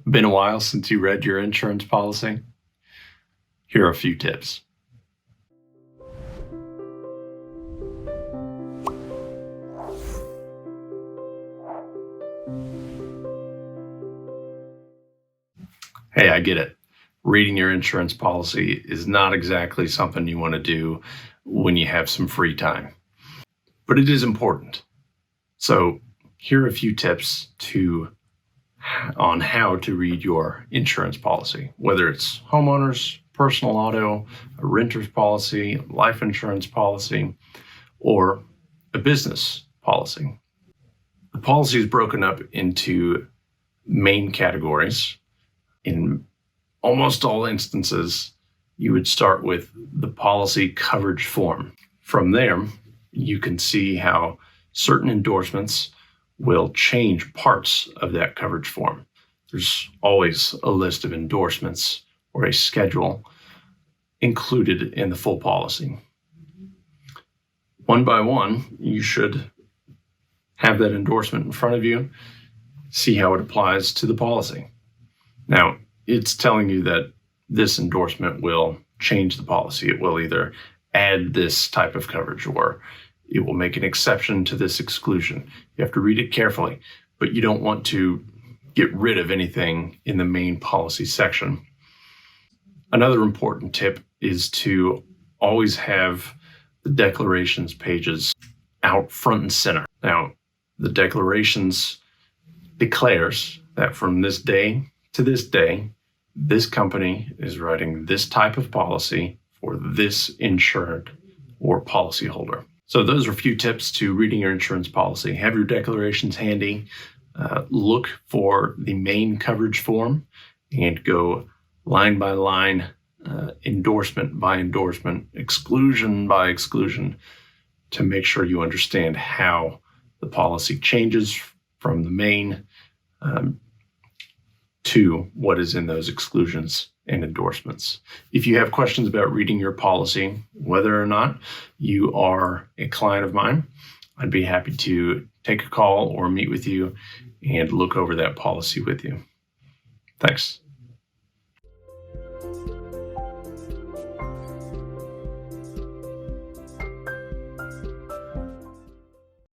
Been a while since you read your insurance policy? Here are a few tips. Hey, I get it. Reading your insurance policy is not exactly something you want to do when you have some free time, but it is important. So here are a few tips on how to read your insurance policy, whether it's homeowners, personal auto, a renter's policy, life insurance policy, or a business policy. The policy is broken up into main categories. In almost all instances, you would start with the policy coverage form. From there, you can see how certain endorsements will change parts of that coverage form. There's always a list of endorsements or a schedule included in the full policy. One by one, you should have that endorsement in front of you, see how it applies to the policy. Now, it's telling you that this endorsement will change the policy. It will either add this type of coverage or it will make an exception to this exclusion. You have to read it carefully, but you don't want to get rid of anything in the main policy section. Another important tip is to always have the declarations pages out front and center. Now, the declarations declares that from this day to this day, this company is writing this type of policy for this insured or policyholder. So those are a few tips to reading your insurance policy. Have your declarations handy. Look for the main coverage form and go line by line, endorsement by endorsement, exclusion by exclusion to make sure you understand how the policy changes from the main to what is in those exclusions and endorsements. If you have questions about reading your policy, whether or not you are a client of mine, I'd be happy to take a call or meet with you and look over that policy with you. Thanks.